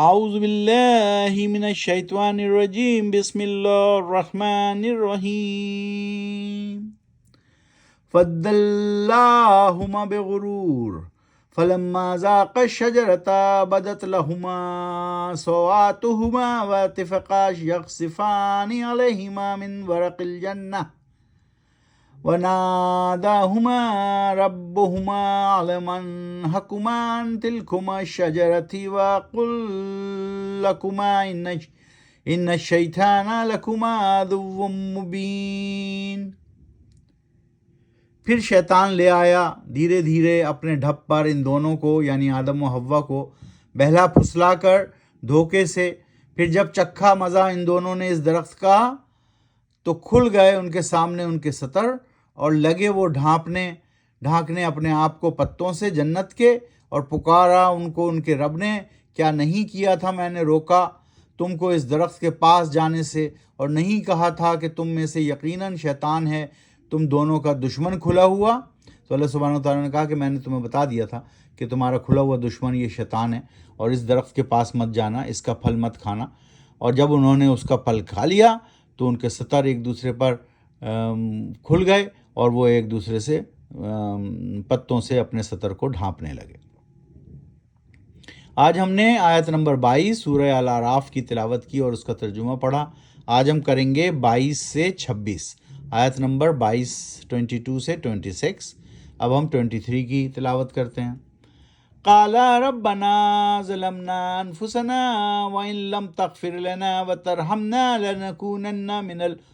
اعوذ باللہ من الشیطان الرجیم بسم اللہ الرحمن الرحیم فدلاہما بغرور فلما ذاقا الشجرة بدت لهما سوآتهما وطفقا يخصفان عليهما من ورق الجنة وناداهما ربهما ألم أنهكما عن تلكما الشجرة وقل لكما إن الشيطان لكما عدو مبين۔ پھر شیطان لے آیا دھیرے دھیرے اپنے ڈھپ پر ان دونوں کو یعنی آدم و حوا کو بہلا پھسلا کر دھوکے سے۔ پھر جب چکھا مزہ ان دونوں نے اس درخت کا تو کھل گئے ان کے سامنے ان کے ستر، اور لگے وہ ڈھانکنے اپنے آپ کو پتوں سے جنت کے، اور پکارا ان کو ان کے رب نے، کیا نہیں کیا تھا میں نے روکا تم کو اس درخت کے پاس جانے سے، اور نہیں کہا تھا کہ تم میں سے یقیناً شیطان ہے تم دونوں کا دشمن کھلا ہوا؟ تو اللہ سبحانہ و تعالیٰ نے کہا کہ میں نے تمہیں بتا دیا تھا کہ تمہارا کھلا ہوا دشمن یہ شیطان ہے، اور اس درخت کے پاس مت جانا، اس کا پھل مت کھانا۔ اور جب انہوں نے اس کا پھل کھا لیا تو ان کے ستر ایک دوسرے پر کھل گئے، اور وہ ایک دوسرے سے پتوں سے اپنے ستر کو ڈھانپنے لگے۔ آج ہم نے آیت نمبر 22 سورہ الاعراف کی تلاوت کی اور اس کا ترجمہ پڑھا۔ آج ہم کریں گے 22 سے 26، آیت نمبر 22 سے 26۔ اب ہم 23 کی تلاوت کرتے ہیں۔ قال ربنا ظلمنا انفسنا وان لم تغفر لنا وترحمنا لنكونن من الخاسرین۔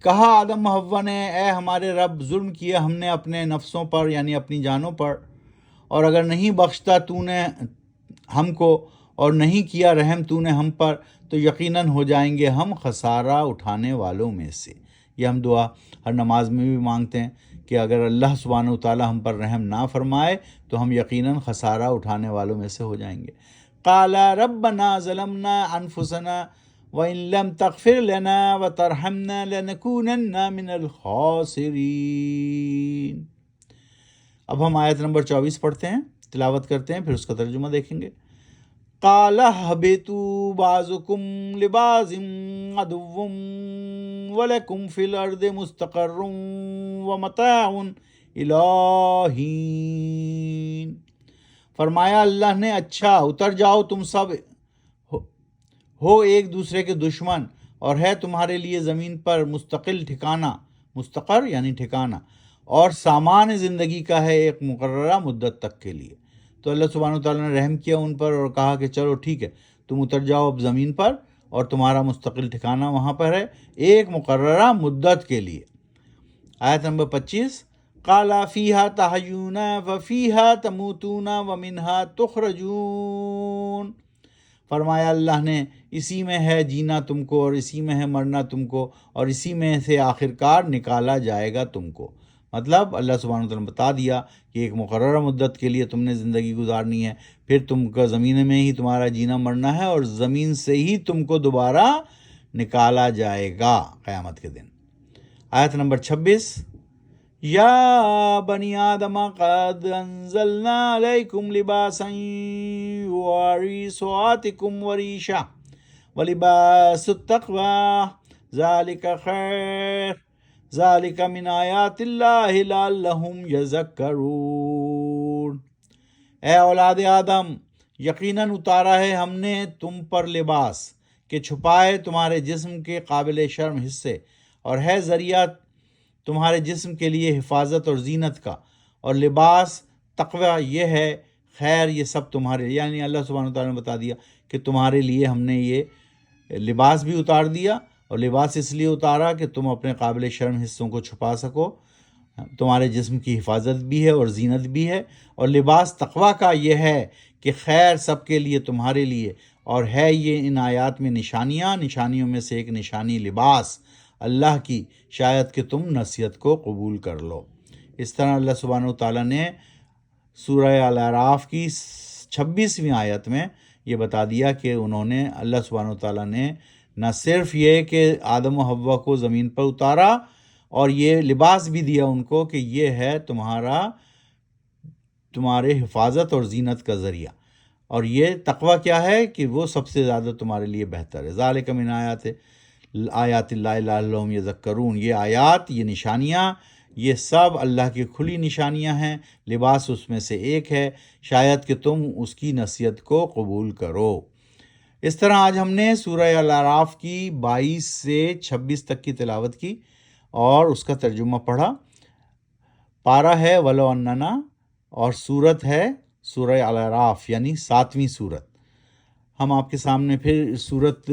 کہا آدم و حوا نے، اے ہمارے رب، ظلم کیا ہم نے اپنے نفسوں پر یعنی اپنی جانوں پر، اور اگر نہیں بخشتا تو نے ہم کو اور نہیں کیا رحم تو نے ہم پر، تو یقیناً ہو جائیں گے ہم خسارہ اٹھانے والوں میں سے۔ یہ ہم دعا ہر نماز میں بھی مانگتے ہیں کہ اگر اللہ سبحانہ و تعالیٰ ہم پر رحم نہ فرمائے تو ہم یقیناً خسارہ اٹھانے والوں میں سے ہو جائیں گے۔ قال ربنا ظلمنا انفسنا وَإِن لَمْ تَغْفِرْ لَنَا وَتَرْحَمْنَا لَنَكُونَنَّ مِنَ الْخَاسِرِينَ۔ اب ہم آیت نمبر 24 پڑھتے ہیں، تلاوت کرتے ہیں، پھر اس کا ترجمہ دیکھیں گے۔ قَالَ اهْبِطُوا بَعْضُكُمْ لِبَعْضٍ عَدُوٌّ وَلَكُمْ فِي الْأَرْضِ مُسْتَقَرٌّ وَمَتَاعٌ إِلَىٰ حِینٍ۔ فرمایا اللہ نے، اچھا اتر جاؤ تم سب، ہو ایک دوسرے کے دشمن، اور ہے تمہارے لیے زمین پر مستقل ٹھکانہ، مستقر یعنی ٹھکانہ، اور سامان زندگی کا ہے ایک مقررہ مدت تک کے لیے۔ تو اللہ سبحانہ وتعالیٰ نے رحم کیا ان پر اور کہا کہ چلو ٹھیک ہے، تم اتر جاؤ اب زمین پر، اور تمہارا مستقل ٹھکانہ وہاں پر ہے ایک مقررہ مدت کے لیے۔ آیت نمبر 25۔ قَالَ فِيهَا تَحْيُونَ وَفِيهَا تَمُوتُونَ وَمِنْهَا تُخْرَجُونَ۔ فرمایا اللہ نے، اسی میں ہے جینا تم کو، اور اسی میں ہے مرنا تم کو، اور اسی میں سے آخرکار نکالا جائے گا تم کو۔ مطلب اللہ سبحانہ وتعالیٰ نے بتا دیا کہ ایک مقررہ مدت کے لیے تم نے زندگی گزارنی ہے، پھر تم کا زمین میں ہی تمہارا جینا مرنا ہے، اور زمین سے ہی تم کو دوبارہ نکالا جائے گا قیامت کے دن۔ آیت نمبر 26۔ یا بنی آدم قد انزلنا علیکم لباسا یواری سوآتکم وریشا ولباس التقوی ذالک خیر ذالک من آیات اللہ لعلہم یذکرون۔ اے اولاد آدم، یقیناً اتارا ہے ہم نے تم پر لباس کہ چھپائے تمہارے جسم کے قابل شرم حصے، اور ہے ذریعہ تمہارے جسم کے لیے حفاظت اور زینت کا، اور لباس تقوی یہ ہے خیر، یہ سب تمہارے، یعنی اللہ سبحانہ وتعالیٰ نے بتا دیا کہ تمہارے لیے ہم نے یہ لباس بھی اتار دیا، اور لباس اس لیے اتارا کہ تم اپنے قابل شرم حصوں کو چھپا سکو، تمہارے جسم کی حفاظت بھی ہے اور زینت بھی ہے، اور لباس تقوی کا یہ ہے کہ خیر سب کے لیے تمہارے لیے، اور ہے یہ ان آیات میں نشانیوں میں سے ایک نشانی لباس اللہ کی، شاید کہ تم نصیحت کو قبول کر لو۔ اس طرح اللہ سبحانہ وتعالیٰ نے سورہ الاعراف کی 26ویں آیت میں یہ بتا دیا کہ انہوں نے، اللہ سبحانہ وتعالیٰ نے نہ صرف یہ کہ آدم و حوا کو زمین پر اتارا، اور یہ لباس بھی دیا ان کو کہ یہ ہے تمہارا تمہارے حفاظت اور زینت کا ذریعہ، اور یہ تقوی کیا ہے کہ وہ سب سے زیادہ تمہارے لیے بہتر ہے۔ ذالک من آیات اللہ لعلہم یذکرون، یہ آیات، یہ نشانیاں، یہ سب اللہ کی کھلی نشانیاں ہیں، لباس اس میں سے ایک ہے، شاید کہ تم اس کی نصیحت کو قبول کرو۔ اس طرح آج ہم نے سورہ الاعراف کی 22 سے 26 تک کی تلاوت کی اور اس کا ترجمہ پڑھا۔ پارہ ہے ولو اننا اور سورت ہے سورہ الاعراف یعنی 7ویں سورت۔ ہم آپ کے سامنے پھر سورت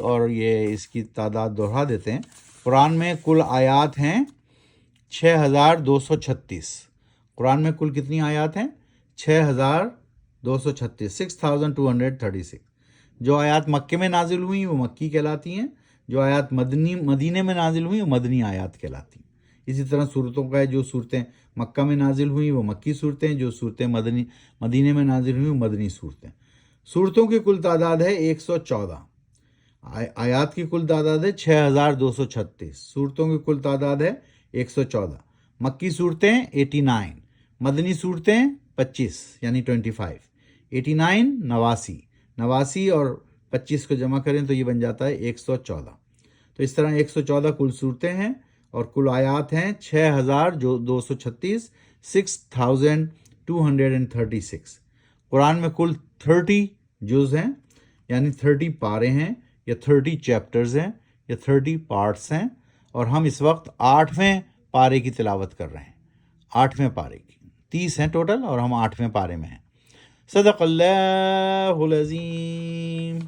اور یہ اس کی تعداد دہرا دیتے ہیں۔ قرآن میں کل آیات ہیں 6236۔ قرآن میں کل کتنی آیات ہیں؟ 6236، 6236۔ جو آیات مکے میں نازل ہوئیں وہ مکی کہلاتی ہیں، جو آیات مدینے میں نازل ہوئیں وہ مدنی آیات کہلاتی ہیں۔ اسی طرح صورتوں کا ہے، جو صورتیں مکہ میں نازل ہوئیں وہ مکی صورتیں، جو صورتیں مدینے میں نازل ہوئیں وہ مدنی صورتیں۔ صورتوں کی کل تعداد ہے 114، آیات کی کل تعداد ہے 6236، صورتوں کی کل تعداد ہے 114۔ مکی صورتیں 89، مدنی صورتیں 25 یعنی 25۔ 89 89 اور 25 کو جمع کریں تو یہ بن جاتا ہے 114۔ تو اس طرح 114 کل صورتیں ہیں اور کل آیات ہیں 6236، 6236۔ قرآن میں کل 30 جز ہیں یعنی 30 پارے ہیں یا 30 چیپٹرز ہیں یا 30 پارٹس ہیں، اور ہم اس وقت 8ویں پارے کی تلاوت کر رہے ہیں۔ 8ویں پارے کی 30 ہیں ٹوٹل اور ہم 8ویں پارے میں ہیں۔ صدق اللہ العظیم۔